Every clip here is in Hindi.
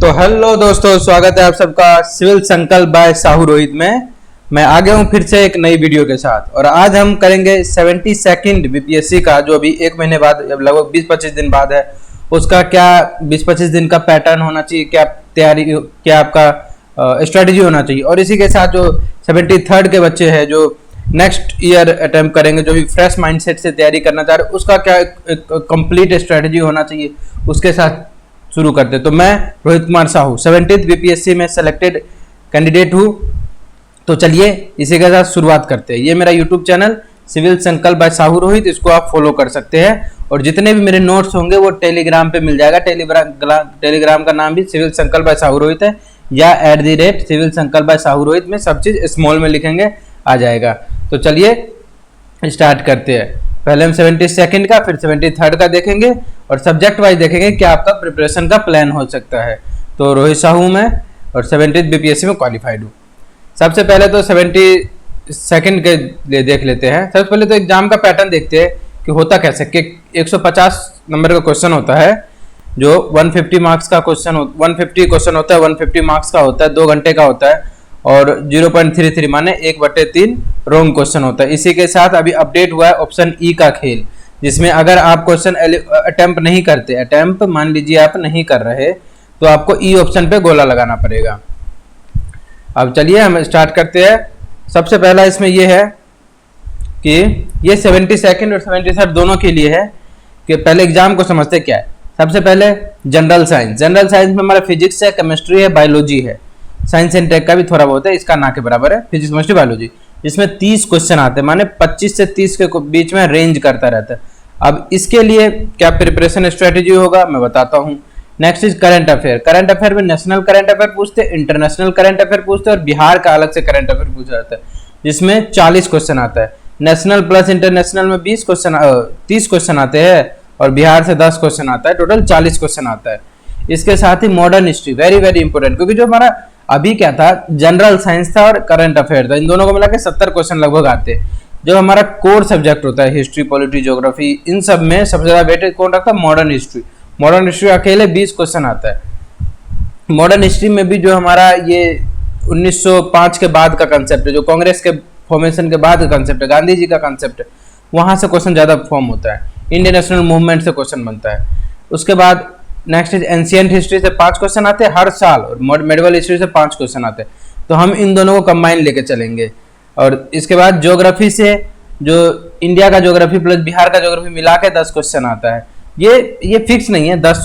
तो हेलो दोस्तों, स्वागत है आप सबका सिविल संकल्प बाय साहू रोहित में। मैं आ गया हूँ फिर से एक नई वीडियो के साथ और आज हम करेंगे 72nd बीपीएससी का, जो अभी एक महीने बाद लगभग 20-25 दिन बाद है। उसका क्या 20-25 दिन का पैटर्न होना चाहिए, क्या तैयारी, क्या आपका स्ट्रेटजी होना चाहिए, और इसी के साथ जो 73rd के बच्चे हैं जो नेक्स्ट ईयर अटेम्प्ट करेंगे, जो भी फ्रेश माइंडसेट से तैयारी करना चाह रहे हैं, उसका क्या कंप्लीट स्ट्रेटजी होना चाहिए, उसके साथ शुरू करते। तो मैं रोहित कुमार साहू 70th बीपीएससी में सेलेक्टेड कैंडिडेट हूँ। तो चलिए इसी के साथ शुरुआत करते हैं। ये मेरा यूट्यूब चैनल सिविल संकल्प बाय साहू रोहित, इसको आप फॉलो कर सकते हैं और जितने भी मेरे नोट्स होंगे वो टेलीग्राम पे मिल जाएगा। टेलीग्राम का नाम भी सिविल संकल्प बाय साहू रोहित है, या @सिविल संकल्प बाय साहू रोहित में सब चीज स्मॉल में लिखेंगे आ जाएगा। तो चलिए स्टार्ट करते हैं। पहले हम 72nd का, फिर 73rd का देखेंगे और सब्जेक्ट वाइज देखेंगे क्या आपका प्रिपरेशन का प्लान हो सकता है। तो रोहित साहू में और 70th बीपीएससी में क्वालिफाइड हूँ। सबसे पहले तो 72nd के लिए देख लेते हैं। सबसे पहले तो एग्जाम का पैटर्न देखते हैं कि होता कैसे। कि 150 नंबर का क्वेश्चन होता है, जो 150 मार्क्स का क्वेश्चन 150 क्वेश्चन होता है, 150 मार्क्स का होता है, 2 घंटे का होता है और 0.33 माने 1/3 रॉन्ग क्वेश्चन होता है। इसी के साथ अभी अपडेट हुआ है ऑप्शन ई का खेल, जिसमें अगर आप क्वेश्चन अटेम्प्ट नहीं करते, अटेम्प्ट मान लीजिए आप नहीं कर रहे, तो आपको ई ऑप्शन पे गोला लगाना पड़ेगा। अब चलिए हम स्टार्ट करते हैं। सबसे पहला इसमें यह है कि ये 72nd और 73rd दोनों के लिए है कि पहले एग्जाम को समझते क्या है। सबसे पहले जनरल साइंस में हमारा फिजिक्स है, केमिस्ट्री है, बायोलॉजी है। साइंस एंड टेक का भी थोड़ा बहुत है, इसका ना के बराबर है, फिजिक्स केमिस्ट्री बायोलॉजी। इसमें 30 क्वेश्चन आते हैं, माने 25 से 30 के बीच में रेंज करता रहता है। अब इसके लिए क्या प्रिपरेशन स्ट्रेटेजी होगा मैं बताता हूँ। Next is current affair. Current affair में नेशनल करंट अफेयर पूछते हैं, इंटरनेशनल करंट अफेयर पूछते हैं और बिहार का अलग से करंट अफेयर पूछा जाता है, जिसमें 40 क्वेश्चन आता है। नेशनल प्लस इंटरनेशनल में 30 क्वेश्चन आते हैं और बिहार से 10 क्वेश्चन आता है, टोटल 40 क्वेश्चन आता है। इसके साथ ही modern history very very important, क्योंकि जो हमारा अभी क्या था, जनरल साइंस था और करंट अफेयर था, इन दोनों को मिला के 70 क्वेश्चन लगभग आते हैं। जो हमारा कोर सब्जेक्ट होता है हिस्ट्री, पॉलिटी, ज्योग्राफी, इन सब में सबसे ज्यादा वेटेज कौन रखता है, मॉडर्न हिस्ट्री। मॉडर्न हिस्ट्री अकेले 20 क्वेश्चन आता है। मॉडर्न हिस्ट्री में भी जो हमारा ये 1905 के बाद का कंसेप्ट है, जो कांग्रेस के फॉर्मेशन के बाद का कंसेप्ट है, गांधी जी का कंसेप्ट है, वहां से क्वेश्चन ज्यादा फॉर्म होता है। इंडियन नेशनल मूवमेंट से क्वेश्चन बनता है। उसके बाद नेक्स्ट इज एंशिएंट हिस्ट्री से 5 क्वेश्चन आते हैं हर साल, और मेडिवल हिस्ट्री से 5 क्वेश्चन आते हैं। तो हम इन दोनों को कंबाइन लेके चलेंगे। और इसके बाद ज्योग्राफी से, जो इंडिया का ज्योग्राफी प्लस बिहार का ज्योग्राफी मिला के 10 क्वेश्चन आता है। ये फिक्स नहीं है, 10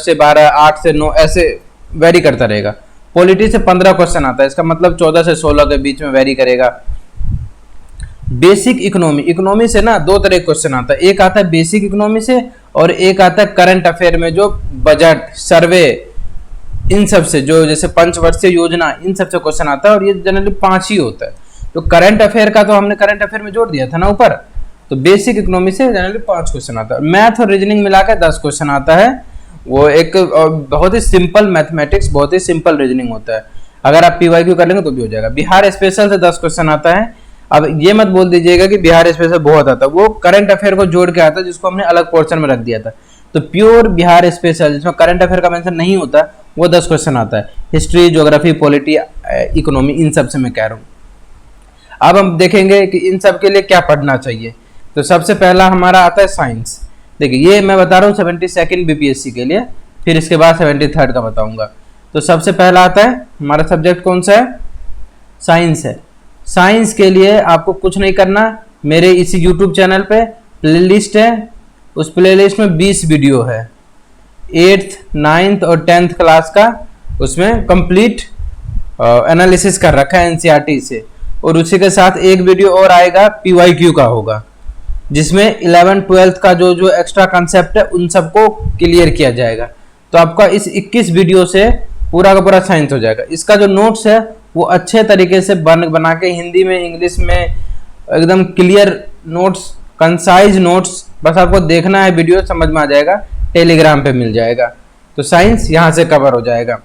से 12, 8 से 9 ऐसे वेरी करता रहेगा। पॉलिटी से 15 क्वेश्चन आता है, इसका मतलब 14 से 16 के बीच में वेरी करेगा। बेसिक इकोनॉमी से ना 2 तरह के क्वेश्चन आता है, एक आता है बेसिक इकोनॉमी से और एक आता है करंट अफेयर में, जो बजट, सर्वे, इन सब से, जो जैसे पंचवर्षीय योजना, इन सब से क्वेश्चन आता है और ये जनरली 5 ही होता है। तो करंट अफेयर का तो हमने करंट अफेयर में जोड़ दिया था ना ऊपर। तो बेसिक इकोनॉमी से जनरली 5 क्वेश्चन आता है। मैथ और रीजनिंग मिला के 10 क्वेश्चन आता है। वो एक बहुत ही सिंपल मैथमेटिक्स, बहुत ही सिंपल रीजनिंग होता है। अगर आप पीवाईक्यू कर लेंगे तो भी हो जाएगा। बिहार स्पेशल से 10 क्वेश्चन आता है। अब ये मत बोल दीजिएगा कि बिहार स्पेशल बहुत आता है, वो करंट अफेयर को जोड़ के आता है, जिसको हमने अलग पोर्शन में रख दिया था। तो प्योर बिहार स्पेशल, जिसमें करंट अफेयर का मेंशन नहीं होता, वो 10 क्वेश्चन आता है। हिस्ट्री, ज्योग्राफी, पॉलिटी, इकोनॉमी, इन सब से मैं कह रहा हूँ। अब हम देखेंगे कि इन सब के लिए क्या पढ़ना चाहिए। तो सबसे पहला हमारा आता है साइंस। देखिए ये मैं बता रहा हूँ 72nd बीपीएससी के लिए, फिर इसके बाद 73rd का बताऊंगा। तो सबसे पहला आता है हमारा सब्जेक्ट कौन सा है, साइंस है। साइंस के लिए आपको कुछ नहीं करना, मेरे इसी यूट्यूब चैनल पे प्लेलिस्ट है, उस प्लेलिस्ट में 20 वीडियो है 8th, 9th और 10th क्लास का, उसमें कंप्लीट एनालिसिस कर रखा है एनसीईआरटी से। और उसी के साथ एक वीडियो और आएगा पीवाईक्यू का होगा, जिसमें 11th, 12th का जो एक्स्ट्रा कंसेप्ट है उन सबको क्लियर किया जाएगा। तो आपका इस 21 वीडियो से पूरा का पूरा साइंस हो जाएगा। इसका जो नोट्स है वो अच्छे तरीके से बना के हिंदी में, इंग्लिश में एकदम क्लियर नोट्स, कंसाइज नोट्स, बस आपको देखना है, वीडियो समझ में आ जाएगा, टेलीग्राम पे मिल जाएगा। तो साइंस यहाँ से कवर हो जाएगा।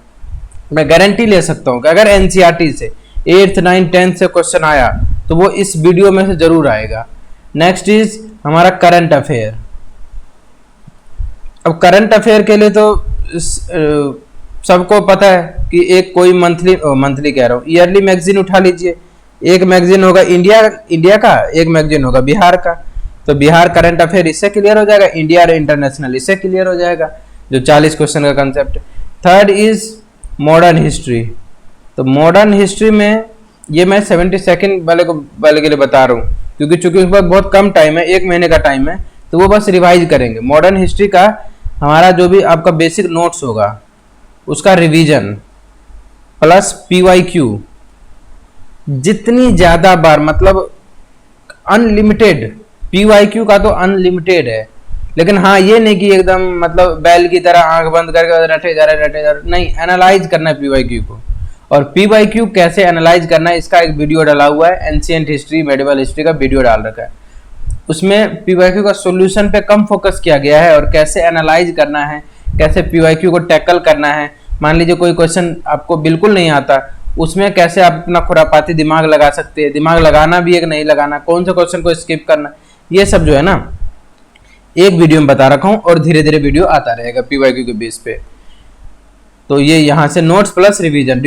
मैं गारंटी ले सकता हूँ कि अगर एनसीईआरटी से 8th, 9th, 10th से क्वेश्चन आया तो वो इस वीडियो में से जरूर आएगा। नेक्स्ट इज हमारा करंट अफेयर। अब करंट अफेयर के लिए तो सबको पता है कि एक कोई मंथली कह रहा हूँ, ईयरली मैगजीन उठा लीजिए। एक मैगजीन होगा इंडिया का, एक मैगजीन होगा बिहार का। तो बिहार करंट अफेयर इससे क्लियर हो जाएगा, इंडिया और इंटरनेशनल इससे क्लियर हो जाएगा, जो 40 क्वेश्चन का कंसेप्ट है। Third is modern history. तो मॉडर्न हिस्ट्री में ये मैं 72 वाले के लिए बता रहा हूँ, क्योंकि चूंकि उस पर बहुत कम टाइम है, 1 महीने का टाइम है, तो वो बस रिवाइज करेंगे। मॉडर्न हिस्ट्री का हमारा जो भी आपका बेसिक नोट्स होगा उसका रिवीजन प्लस PYQ, जितनी ज्यादा बार मतलब अनलिमिटेड। PYQ का तो अनलिमिटेड है, लेकिन हाँ ये नहीं कि एकदम मतलब बैल की तरह आंख बंद करके रटे जा रहे, नहीं, एनालाइज करना है PYQ को। और PYQ कैसे एनालाइज करना है इसका एक वीडियो डाला हुआ है, एंशिएंट हिस्ट्री मेडिवल हिस्ट्री का वीडियो डाल रखा है। उसमें PYQ का सॉल्यूशन पे कम फोकस किया गया है और कैसे एनालाइज करना है, कैसे PYQ को टैकल करना है। मान लीजिए कोई क्वेश्चन आपको बिल्कुल नहीं आता, उसमें कैसे आप अपना खुरापाती दिमाग लगा सकते हैं, दिमाग लगाना भी है कि नहीं लगाना, कौन से क्वेश्चन को स्किप करना, ये सब जो है ना एक वीडियो में बता रखा हूँ, और धीरे धीरे वीडियो आता रहेगा PYQ के बेस पे। तो ये यहाँ से नोट्स प्लस रिवीजन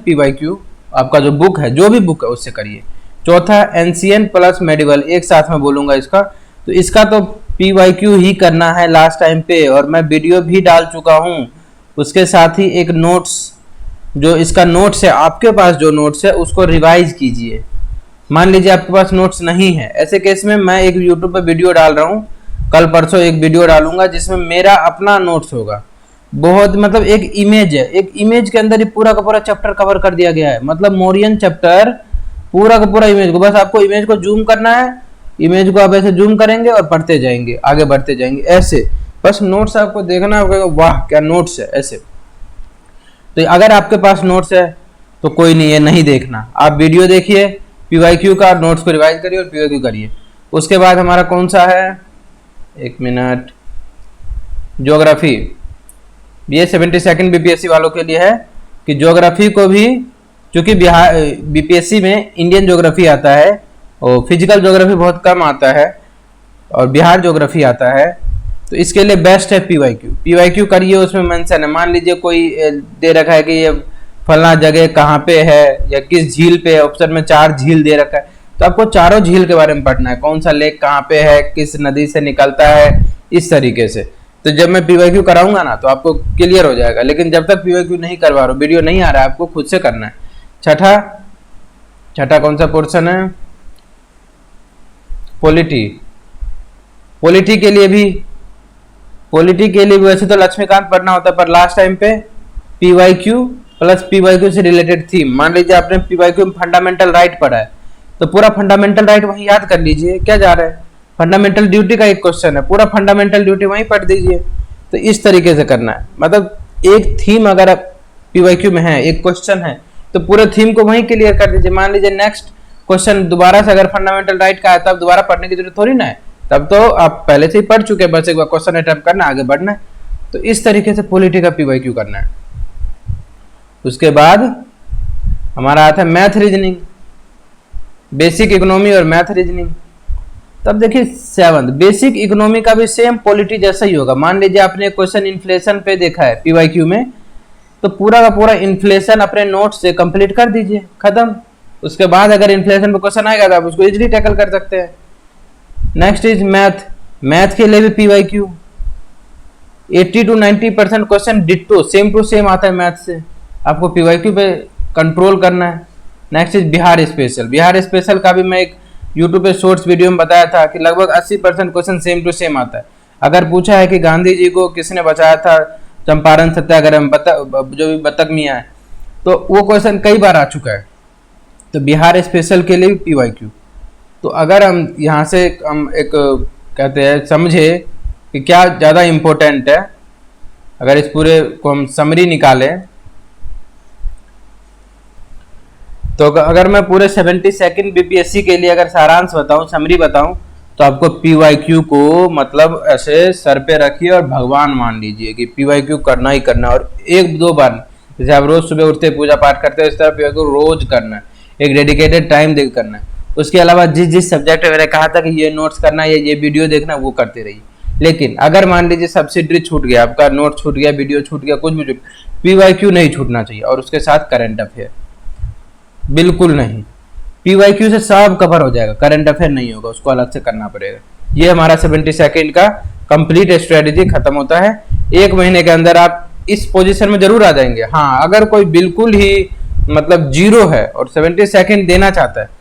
PYQ आपका जो बुक है, जो भी बुक है उससे करिए। चौथा एंशिएंट प्लस मेडिवल, एक साथ में बोलूंगा इसका। तो इसका तो PYQ ही करना है लास्ट टाइम पे, और मैं वीडियो भी डाल चुका हूँ। उसके साथ ही एक नोट्स, जो इसका नोट्स है, आपके पास जो नोट्स है उसको रिवाइज कीजिए। मान लीजिए आपके पास नोट्स नहीं है, ऐसे केस में मैं एक यूट्यूब पे वीडियो डाल रहा हूँ, कल परसों एक वीडियो डालूंगा जिसमें मेरा अपना नोट्स होगा। बहुत मतलब एक इमेज है, एक इमेज के अंदर ही पूरा का पूरा चैप्टर कवर कर दिया गया है, मतलब मौर्यन चैप्टर पूरा का पूरा इमेज को, बस आपको इमेज को जूम करना है, इमेज को आप ऐसे जूम करेंगे और पढ़ते जाएंगे, आगे बढ़ते जाएंगे ऐसे। बस नोट्स आपको देखना होगा, वाह क्या नोट्स है ऐसे। तो अगर आपके पास नोट्स है तो कोई नहीं है, नहीं देखना, आप वीडियो देखिए, PYQ का नोट्स को रिवाइज करिए और PYQ करिए। उसके बाद हमारा कौन सा है, एक मिनट, ज्योग्राफी। ये 72 BPSC वालों के लिए है कि ज्योग्राफी को भी, चूंकि बिहार BPSC में इंडियन ज्योग्राफी आता है और फिजिकल ज्योग्राफी बहुत कम आता है और बिहार ज्योग्राफी आता है, तो इसके लिए बेस्ट है PYQ करिए। उसमें मेंशन है, मान लीजिए कोई दे रखा है कि ये फलना जगह कहाँ पे है या किस झील पे है, ऑप्शन में 4 झील दे रखा है, तो आपको चारों झील के बारे में पढ़ना है, कौन सा लेक कहाँ पे है, किस नदी से निकलता है, इस तरीके से। तो जब मैं PYQ कराऊंगा ना तो आपको क्लियर हो जाएगा, लेकिन जब तक PYQ नहीं करवा रहा हूँ, वीडियो नहीं आ रहा है, आपको खुद से करना है। छठा कौन सा पोर्शन है, पॉलिटी के लिए भी वैसे तो लक्ष्मीकांत पढ़ना होता है, पर लास्ट टाइम पे PYQ प्लस PYQ से रिलेटेड थीम। मान लीजिए आपने PYQ में फंडामेंटल राइट पढ़ा है, तो पूरा फंडामेंटल राइट वहीं याद कर लीजिए, क्या जा रहा है, फंडामेंटल ड्यूटी का एक क्वेश्चन है, पूरा फंडामेंटल ड्यूटी वहीं पढ़ दीजिए। तो इस तरीके से करना है, मतलब एक थीम अगर आप PYQ में है, एक क्वेश्चन है, तो पूरे थीम को वहीं क्लियर कर दीजिए। मान लीजिए नेक्स्ट क्वेश्चन दोबारा से अगर फंडामेंटल राइट का है, तब दोबारा पढ़ने की जरूरत थोड़ी ना है, तब तो आप पहले से ही पढ़ चुके हैं, बस एक बार क्वेश्चन अटेम्प्ट करना, आगे बढ़ना है। तो इस तरीके से पॉलिटी का PYQ करना है। उसके बाद हमारा आता है मैथ रीजनिंग, बेसिक इकोनॉमी और मैथ रीजनिंग। तब देखिए 7 बेसिक इकोनॉमी का भी सेम पॉलिटी जैसा ही होगा। मान लीजिए आपने क्वेश्चन इन्फ्लेशन पे देखा है PYQ में, तो पूरा का पूरा इन्फ्लेशन अपने नोट से कंप्लीट कर दीजिए, खत्म। उसके बाद अगर इन्फ्लेशन पे क्वेश्चन आएगा तो आप उसको इजीली टैकल कर सकते हैं। नेक्स्ट इज मैथ के लिए भी PYQ 80 to 90% question ditto same to same आता है मैथ से, आपको PYQ पे कंट्रोल करना है। नेक्स्ट इज बिहार स्पेशल का भी मैं एक यूट्यूब पे शॉर्ट्स वीडियो में बताया था कि लगभग 80% क्वेश्चन सेम टू सेम आता है। अगर पूछा है कि गांधी जी को किसने बचाया था चंपारण सत्याग्रह में, जो भी बतख मियाँ है, तो वो क्वेश्चन कई बार आ चुका है। तो बिहार स्पेशल के लिए भी PYQ। तो अगर हम यहाँ से हम एक कहते हैं समझे कि क्या ज़्यादा इम्पोर्टेंट है, अगर इस पूरे को हम समरी निकालें, तो अगर मैं पूरे 72 BPSC के लिए अगर सारांश बताऊं, समरी बताऊं, तो आपको PYQ को मतलब ऐसे सर पे रखिए और भगवान मान लीजिए कि PYQ करना ही करना, और 1-2 बार, जैसे आप रोज सुबह उठते पूजा पाठ करते हो, इस तरह PYQ रोज करना है, एक डेडिकेटेड टाइम दे करना है। उसके अलावा जिस सब्जेक्ट में मैंने कहा था कि ये नोट्स करना है, ये वीडियो देखना, वो करते रहिए। लेकिन अगर मान लीजिए सब्सिडरी छूट गया, आपका नोट छूट गया, वीडियो छूट गया, कुछ भी छूट, PYQ नहीं छूटना चाहिए, और उसके साथ करंट अफेयर बिल्कुल नहीं। PYQ से सब कवर हो जाएगा, करंट अफेयर नहीं होगा, उसको अलग से करना पड़ेगा। ये हमारा 70 सेकंड का कंप्लीट स्ट्रेटेजी खत्म होता है। 1 महीने के अंदर आप इस पोजीशन में जरूर आ जाएंगे। हाँ, अगर कोई बिल्कुल ही मतलब जीरो है और 70 सेकंड देना चाहता है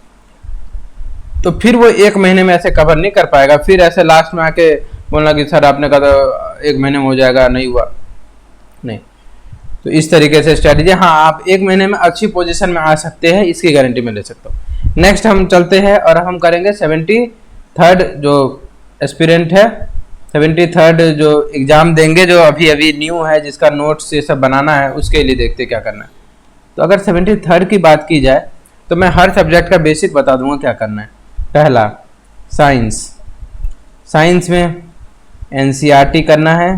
तो फिर वो 1 महीने में ऐसे कवर नहीं कर पाएगा। फिर ऐसे लास्ट में आके बोलना कि सर आपने कहा था 1 महीने में हो जाएगा, नहीं हुआ, नहीं। तो इस तरीके से स्ट्रेटेजी, हाँ आप 1 महीने में अच्छी पोजीशन में आ सकते हैं, इसकी गारंटी मैं ले सकता हूँ। नेक्स्ट हम चलते हैं और हम करेंगे 73rd जो एस्पिरेंट है, 73rd जो एग्जाम देंगे, जो अभी अभी न्यू है, जिसका नोट्स ये सब बनाना है, उसके लिए देखते क्या करना है। तो अगर 73rd की बात की जाए तो मैं हर सब्जेक्ट का बेसिक बता दूंगा क्या करना है। पहला साइंस, साइंस में NCERT करना है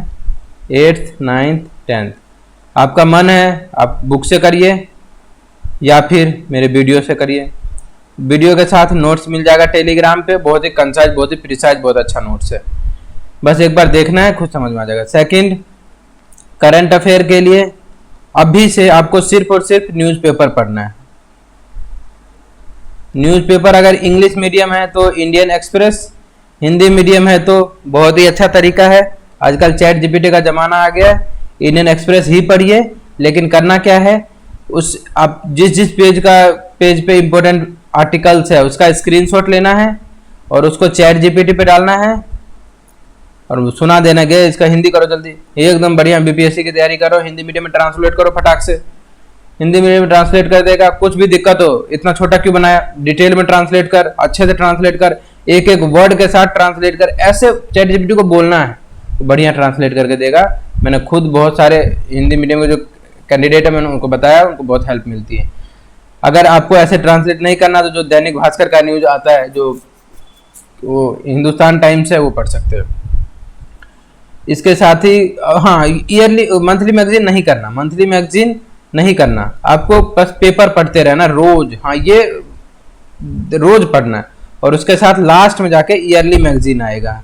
8th 9th 10th। आपका मन है आप बुक से करिए या फिर मेरे वीडियो से करिए। वीडियो के साथ नोट्स मिल जाएगा टेलीग्राम पे, बहुत ही कंसाइज, बहुत ही प्रिसाइज, बहुत अच्छा नोट्स है, बस एक बार देखना है, खुद समझ में आ जाएगा। सेकंड, करंट अफेयर के लिए अभी से आपको सिर्फ और सिर्फ न्यूज़पेपर पढ़ना है। न्यूज़पेपर अगर इंग्लिश मीडियम है तो इंडियन एक्सप्रेस, हिंदी मीडियम है तो बहुत ही अच्छा तरीका है, आजकल चैट जीपीटी का जमाना आ गया है, इंडियन एक्सप्रेस ही पढ़िए। लेकिन करना क्या है, उस आप जिस पेज पे इंपॉर्टेंट आर्टिकल्स है उसका स्क्रीनशॉट लेना है और उसको चैट जीपीटी पे डालना है और सुना देना गया, इसका हिंदी करो जल्दी, एकदम बढ़िया बीपीएससी की तैयारी करो, हिंदी मीडियम में ट्रांसलेट करो फटाक से, हिंदी मीडियम में ट्रांसलेट कर देगा। कुछ भी दिक्कत हो, इतना छोटा क्यों बनाया, डिटेल में ट्रांसलेट कर, अच्छे से ट्रांसलेट कर, एक एक वर्ड के साथ ट्रांसलेट कर, ऐसे चैट जीपीटी को बोलना है तो बढ़िया ट्रांसलेट करके देगा। मैंने खुद बहुत सारे हिंदी मीडियम के जो कैंडिडेट है मैंने उनको बताया, उनको बहुत हेल्प मिलती है। अगर आपको ऐसे ट्रांसलेट नहीं करना तो जो दैनिक भास्कर का न्यूज आता है, जो वो हिंदुस्तान टाइम्स है, वो पढ़ सकते हो। इसके साथ ही हाँ, ईयरली मंथली मैगजीन नहीं करना, मंथली मैगजीन नहीं करना, आपको बस पेपर पढ़ते रहना रोज। हाँ, ये रोज पढ़ना है और उसके साथ लास्ट में जाके ईयरली मैगजीन आएगा,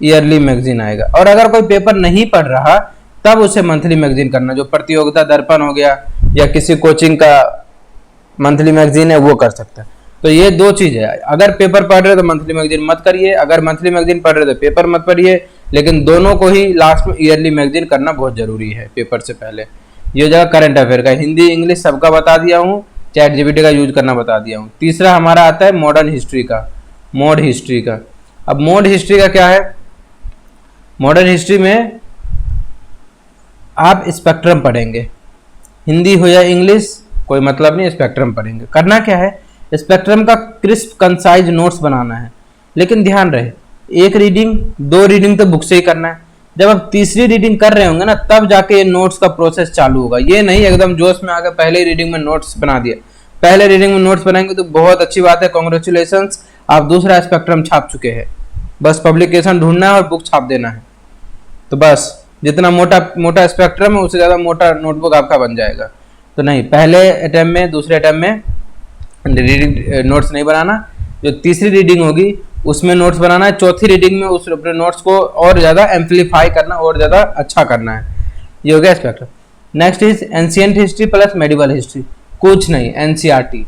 ईयरली मैगजीन आएगा। और अगर कोई पेपर नहीं पढ़ रहा तब उसे मंथली मैगजीन करना, जो प्रतियोगिता दर्पण हो गया या किसी कोचिंग का मंथली मैगजीन है वो कर सकता है। तो ये 2 चीज है, अगर पेपर पढ़ रहे तो मंथली मैगजीन मत करिए, अगर मंथली मैगजीन पढ़ रहे तो पेपर मत पढ़िए, लेकिन दोनों को ही लास्ट में ईयरली मैगजीन करना बहुत जरूरी है पेपर से पहले। ये हो जाएगा करंट अफेयर का, हिंदी इंग्लिश सबका बता दिया हूँ, चैट जीपीटी का यूज करना बता दिया हूँ। तीसरा हमारा आता है मॉडर्न हिस्ट्री का, मोड हिस्ट्री का। अब मोड हिस्ट्री का क्या है, मॉडर्न हिस्ट्री में आप स्पेक्ट्रम पढ़ेंगे, हिंदी हो या इंग्लिश कोई मतलब नहीं, स्पेक्ट्रम पढ़ेंगे। करना क्या है, स्पेक्ट्रम का क्रिस्प कंसाइज नोट्स बनाना है, लेकिन ध्यान रहे 1 रीडिंग 2 रीडिंग तो बुक से ही करना है। जब आप तीसरी रीडिंग कर रहे होंगे ना, तब जाके ये नोट्स का प्रोसेस चालू होगा। ये नहीं एकदम जोश में आकर पहले ही रीडिंग में नोट्स बना दिया। पहले रीडिंग में नोट्स बनाएंगे तो बहुत अच्छी बात है, कॉन्ग्रेचुलेशंस, आप दूसरा स्पेक्ट्रम छाप चुके हैं। बस पब्लिकेशन ढूंढना है और बुक छाप देना है। तो बस जितना मोटा स्पेक्ट्रम है उससे ज़्यादा मोटा नोटबुक आपका बन जाएगा। तो नहीं, पहले अटेम्प्ट में दूसरे अटेम्प्ट में रीडिंग नोट्स नहीं बनाना, जो तीसरी रीडिंग होगी उसमें नोट्स बनाना है, चौथी रीडिंग में उस अपने नोट्स को और ज़्यादा एम्पलीफाई करना और ज़्यादा अच्छा करना है। ये हो गया spectrum. Next is ancient history plus medieval history, कुछ नहीं, एनसीईआरटी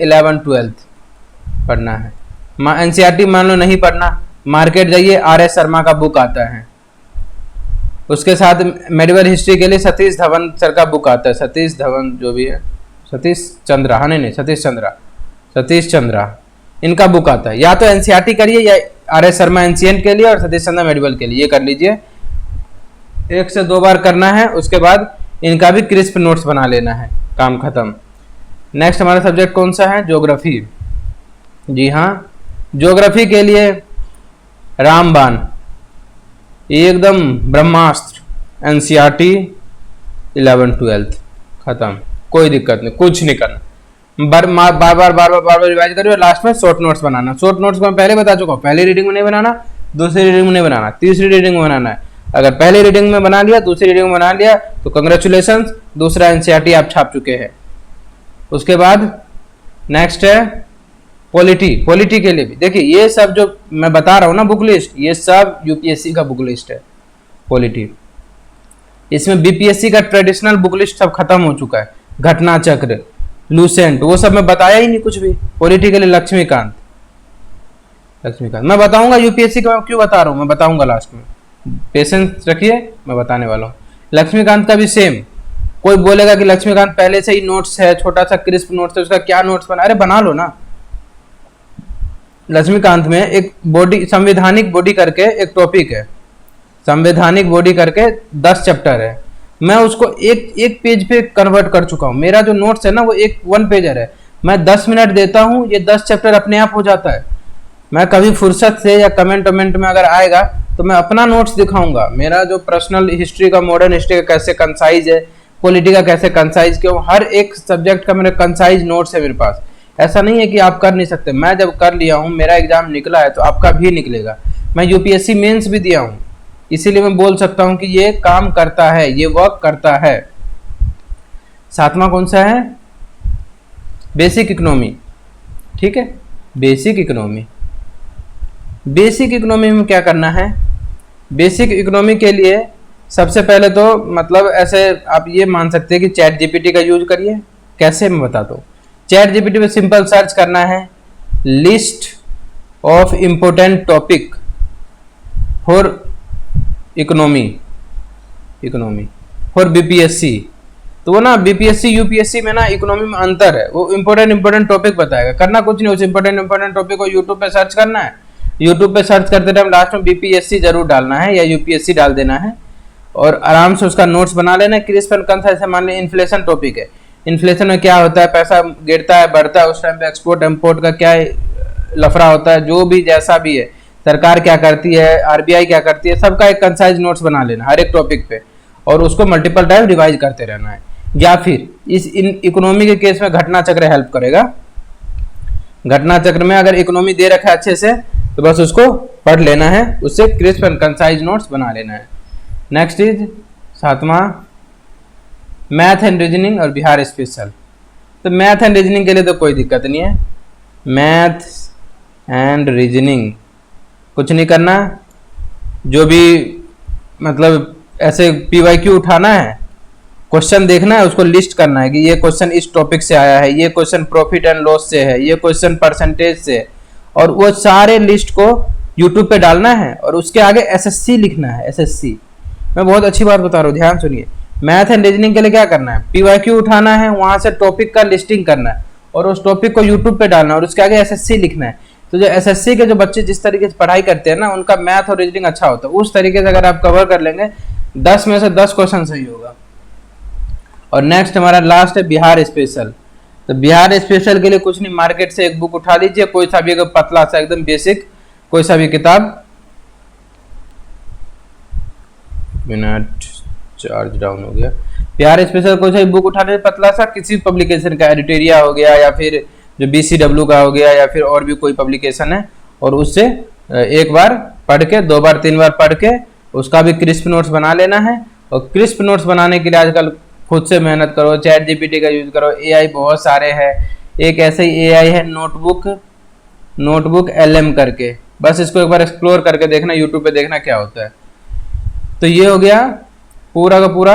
11 12th पढ़ना है। एनसीईआरटी मान लो नहीं पढ़ना, मार्केट जाइए, RS शर्मा का बुक आता है, उसके साथ मेडिवल हिस्ट्री के लिए सतीश धवन सर का बुक आता है, सतीश धवन जो भी है, सतीश चंद्रा, हाँ नहीं सतीश चंद्रा इनका बुक आता है। या तो एनसीईआरटी करिए या RS शर्मा एंशिएंट के लिए और सतीश चंद्रा मेडिवल के लिए, ये कर लीजिए। 1 से 2 बार करना है, उसके बाद इनका भी क्रिस्प नोट्स बना लेना है, काम खत्म। नेक्स्ट हमारा सब्जेक्ट कौन सा है, ज्योग्राफी। जी हाँ, ज्योग्राफी के लिए रामबाण एकदम ब्रह्मास्त्र, एनसीईआरटी 11 12th खत्म, कोई दिक्कत नहीं, कुछ नहीं करना, बार बार रिवाइज करिए और लास्ट में शॉर्ट नोट्स बनाना। शॉर्ट नोट्स को मैं पहले बता चुका हूँ, पहली रीडिंग में नहीं बनाना, दूसरी रीडिंग में नहीं बनाना, तीसरी रीडिंग में बनाना है। अगर पहली रीडिंग में बना लिया, दूसरी रीडिंग में बना लिया तो कंग्रेचुलेशंस, दूसरा एनसीईआरटी आप छाप चुके हैं। उसके बाद नेक्स्ट है पॉलिटी के लिए भी देखिए, ये सब जो मैं बता रहा हूँ ना बुक लिस्ट, ये सब यूपीएससी का बुक लिस्ट है। पॉलिटी इसमें बीपीएससी का ट्रेडिशनल बुक लिस्ट सब खत्म हो चुका है, घटना चक्र, लूसेंट, वो सब मैं बताया ही नहीं कुछ भी। पॉलिटिकली लक्ष्मीकांत मैं बताऊंगा यूपीएससी का क्यों बता रहा हूं, मैं बताऊंगा लास्ट में, पेशेंस रखिए, मैं बताने वाला हूँ। लक्ष्मीकांत का भी सेम, कोई बोलेगा कि लक्ष्मीकांत पहले से ही नोट्स है, छोटा सा क्रिस्प नोट्स है, उसका क्या नोट्स बना, अरे बना लो ना। लक्ष्मीकांत में एक बॉडी, संवैधानिक बॉडी करके एक टॉपिक है, संवैधानिक बॉडी करके 10 चैप्टर है, मैं उसको एक पेज पे कन्वर्ट कर चुका हूँ। मेरा जो नोट्स है ना वो एक 1 पेजर है, मैं 10 मिनट देता हूँ, ये 10 चैप्टर अपने आप हो जाता है। मैं कभी फुर्सत से या कमेंट में अगर आएगा तो मैं अपना नोट्स दिखाऊंगा, मेरा जो पर्सनल हिस्ट्री का, मॉडर्न हिस्ट्री का कैसे कंसाइज है, पॉलिटी का कैसे कंसाइज, क्यों हर एक सब्जेक्ट का मेरा कंसाइज नोट्स है मेरे पास। ऐसा नहीं है कि आप कर नहीं सकते, मैं जब कर लिया हूँ, मेरा एग्जाम निकला है तो आपका भी निकलेगा। मैं यूपीएससी मेंस भी दिया हूँ, इसीलिए मैं बोल सकता हूँ कि ये काम करता है, ये वर्क करता है। 7वां कौन सा है? बेसिक इकोनॉमी, ठीक है, बेसिक इकोनॉमी। बेसिक इकोनॉमी में क्या करना है? बेसिक इकोनॉमी के लिए सबसे पहले तो मतलब ऐसे आप ये मान सकते हैं कि चैट जीपीटी का यूज करिए। कैसे, मैं बताता हूँ। चैट जीपीटी में सिंपल सर्च करना है, list of important topic for economy for BPSC. तो वो ना बीपीएससी यूपीएससी में ना इकोनॉमी में अंतर है, वो इंपॉर्टेंट टॉपिक बताएगा। करना कुछ नहीं, उस इंपॉर्टेंट टॉपिक को यूट्यूब पे सर्च करना है, यूट्यूब पे सर्च करते टाइम लास्ट में बीपीएससी जरूर डालना है या यूपीएससी डाल देना है और आराम से उसका नोट्स बना लेना है। क्रिस्प एंड कंसाइज है। मान लीजिए इन्फ्लेशन टॉपिक है, इन्फ्लेशन में क्या होता है, पैसा गिरता है बढ़ता है, उस टाइम पे एक्सपोर्ट इम्पोर्ट का क्या लफड़ा होता है, जो भी जैसा भी है, सरकार क्या करती है, आरबीआई क्या करती है, सबका एक कंसाइज नोट्स बना लेना हर एक टॉपिक पे और उसको मल्टीपल टाइम रिवाइज करते रहना है। या फिर इस इकोनॉमी के केस में घटना चक्र हेल्प करेगा। घटना चक्र में अगर इकोनॉमी दे रखा है अच्छे से तो बस उसको पढ़ लेना है, उससे क्रिस्प एंड कंसाइज नोट्स बना लेना है। नेक्स्ट इज 7वां मैथ एंड रीजनिंग और बिहार स्पेशल। तो मैथ एंड रीजनिंग के लिए तो कोई दिक्कत नहीं है, मैथ एंड रीजनिंग कुछ नहीं करना, जो भी मतलब ऐसे पीवाईक्यू उठाना है, क्वेश्चन देखना है, उसको लिस्ट करना है कि ये क्वेश्चन इस टॉपिक से आया है, ये क्वेश्चन प्रॉफिट एंड लॉस से है, ये क्वेश्चन परसेंटेज से है, और वो सारे लिस्ट को यूट्यूब पे डालना है और उसके आगे एसएससी लिखना है। एसएससी, मैं बहुत अच्छी बात बता रहा हूँ, ध्यान सुनिए। मैथ एंड रीजनिंग के लिए क्या करना है, पीवाईक्यू उठाना है, वहां से टॉपिक का लिस्टिंग करना है और उस टॉपिक को यूट्यूब पे डालना है और उसके आगे एसएससी लिखना है। तो जो एसएससी के जो बच्चे जिस तरीके से पढ़ाई करते हैं ना, उनका मैथ और रीजनिंग अच्छा होता है। उस तरीके से अगर आप कवर कर लेंगे 10 में से 10 क्वेश्चन सही होगा। और नेक्स्ट हमारा लास्ट है बिहार स्पेशल। तो बिहार स्पेशल के लिए कुछ नहीं, मार्केट से एक बुक उठा लीजिए, कोई सा भी अगर पतला सा एकदम बेसिक कोई सा भी किताब। मिनट चार्ज डाउन हो गया। बिहार स्पेशल कोई सा भी बुक उठा लीजिए पतला सा, किसी पब्लिकेशन का, एडिटोरिया हो गया या फिर जो बीसीडब्ल्यू का हो गया या फिर और भी कोई पब्लिकेशन है, और उससे एक बार पढ़ के 2 बार 3 बार पढ़ के उसका भी क्रिस्प नोट्स बना लेना है। और क्रिस्प नोट्स बनाने के लिए आजकल खुद से मेहनत करो, चैट जीपीटी का यूज करो, एआई बहुत सारे हैं। एक ऐसे ही एआई है नोटबुक एलएम करके, बस इसको एक बार एक्सप्लोर करके देखना, यूट्यूब पे देखना क्या होता है। तो ये हो गया पूरा का पूरा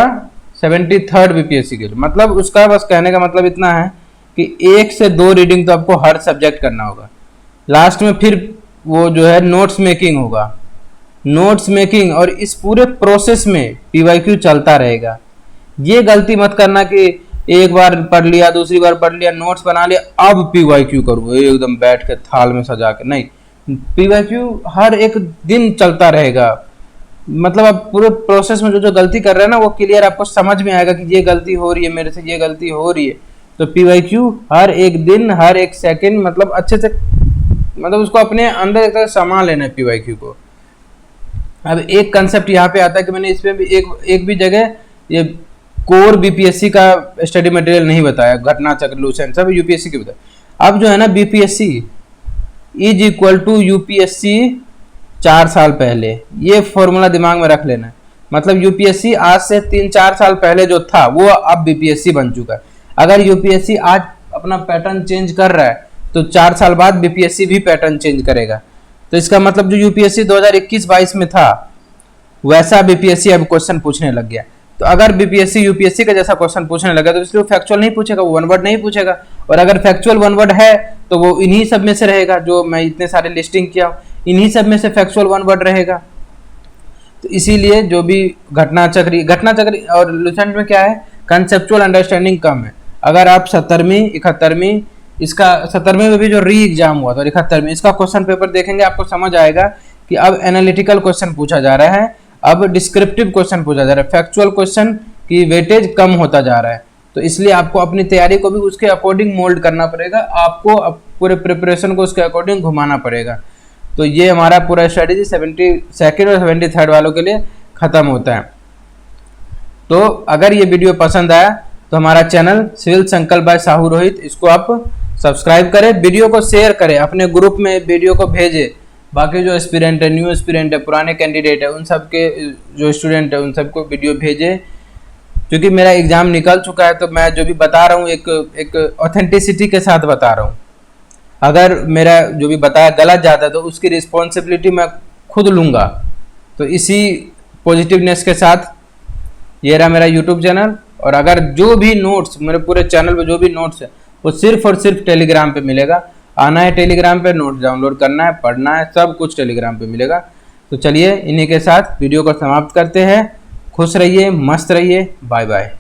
73rd बीपीएससी के लिए। मतलब उसका बस कहने का मतलब इतना है कि 1 से 2 रीडिंग तो आपको हर सब्जेक्ट करना होगा। लास्ट में फिर वो जो है नोट्स मेकिंग होगा, नोट्स मेकिंग, और इस पूरे प्रोसेस में पीवाईक्यू चलता रहेगा। ये गलती मत करना कि एक बार पढ़ लिया, दूसरी बार पढ़ लिया, नोट्स बना लिया, अब पीवाईक्यू करूँ एकदम बैठ के थाल में सजा के, नहीं। पीवाईक्यू हर एक दिन चलता रहेगा। मतलब आप पूरे प्रोसेस में जो गलती कर रहे हैं ना, वो क्लियर आपको समझ में आएगा कि ये गलती हो रही है मेरे से, ये गलती हो रही है। तो पीवाईक्यू हर एक दिन, हर एक सेकंड, मतलब अच्छे से, मतलब उसको अपने अंदर एक तरह समा लेना है पीवाईक्यू को। अब एक कंसेप्ट यहाँ पे आता है कि मैंने इसमें भी एक भी जगह ये कोर बीपीएससी का स्टडी मटेरियल नहीं बताया, घटना चक्र, लूसेंट, सब यूपीएससी की बताया। अब जो है ना BPSC is equal to UPSC 4 साल पहले, ये फॉर्मूला दिमाग में रख लेना है। मतलब यूपीएससी आज से 3-4 साल पहले जो था वो अब बीपीएससी बन चुका है। अगर यूपीएससी आज अपना पैटर्न चेंज कर रहा है तो 4 साल बाद बीपीएससी भी पैटर्न चेंज करेगा। तो इसका मतलब जो यूपीएससी 2021-22 में था वैसा बीपीएससी अब क्वेश्चन पूछने लग गया। तो अगर बीपीएससी यूपीएससी का जैसा क्वेश्चन पूछने लगा तो इसलिए फैक्चुअल नहीं पूछेगा, वो वन वर्ड नहीं पूछेगा। और अगर फैक्चुअल वन वर्ड है तो वो इन्हीं सब में से रहेगा, जो मैं इतने सारे लिस्टिंग किया इन्हीं सब में से फैक्चुअल वन वर्ड रहेगा। तो इसीलिए जो भी घटना चक्री और लुसेंट में क्या है, कंसेप्चुअल अंडरस्टैंडिंग कम है। अगर आप 70वीं 71वीं इसका 70वीं में भी जो री एग्जाम हुआ था 71वीं, इसका क्वेश्चन पेपर देखेंगे आपको समझ आएगा कि अब एनालिटिकल क्वेश्चन पूछा जा रहा है, अब डिस्क्रिप्टिव क्वेश्चन पूछा जा रहा है, फैक्चुअल क्वेश्चन की वेटेज कम होता जा रहा है। तो इसलिए आपको अपनी तैयारी को भी उसके अकॉर्डिंग मोल्ड करना पड़ेगा, आपको पूरे प्रिपरेशन को उसके अकॉर्डिंग घुमाना पड़ेगा। तो ये हमारा पूरा स्ट्रेटेजी 72nd और 73rd वालों के लिए खत्म होता है। तो अगर ये वीडियो पसंद आया तो हमारा चैनल सिविल संकल्प बाय साहू रोहित, इसको आप सब्सक्राइब करें, वीडियो को शेयर करें, अपने ग्रुप में वीडियो को भेजें। बाकी जो एस्पिरेंट है, न्यू एस्पिरेंट है, पुराने कैंडिडेट है, उन सब के जो स्टूडेंट है उन सबको वीडियो भेजें। क्योंकि मेरा एग्जाम निकल चुका है तो मैं जो भी बता रहा हूँ एक ऑथेंटिसिटी के साथ बता रहा हूँ। अगर मेरा जो भी बताया गलत जाता है तो उसकी रिस्पॉन्सिबिलिटी मैं खुद लूँगा। तो इसी पॉजिटिवनेस के साथ ये रहा मेरा यूट्यूब चैनल। और अगर जो भी नोट्स मेरे पूरे चैनल पे जो भी नोट्स है वो सिर्फ और सिर्फ टेलीग्राम पे मिलेगा। आना है टेलीग्राम पे, नोट्स डाउनलोड करना है, पढ़ना है, सब कुछ टेलीग्राम पे मिलेगा। तो चलिए इन्हीं के साथ वीडियो को समाप्त करते हैं। खुश रहिए, मस्त रहिए, बाय बाय।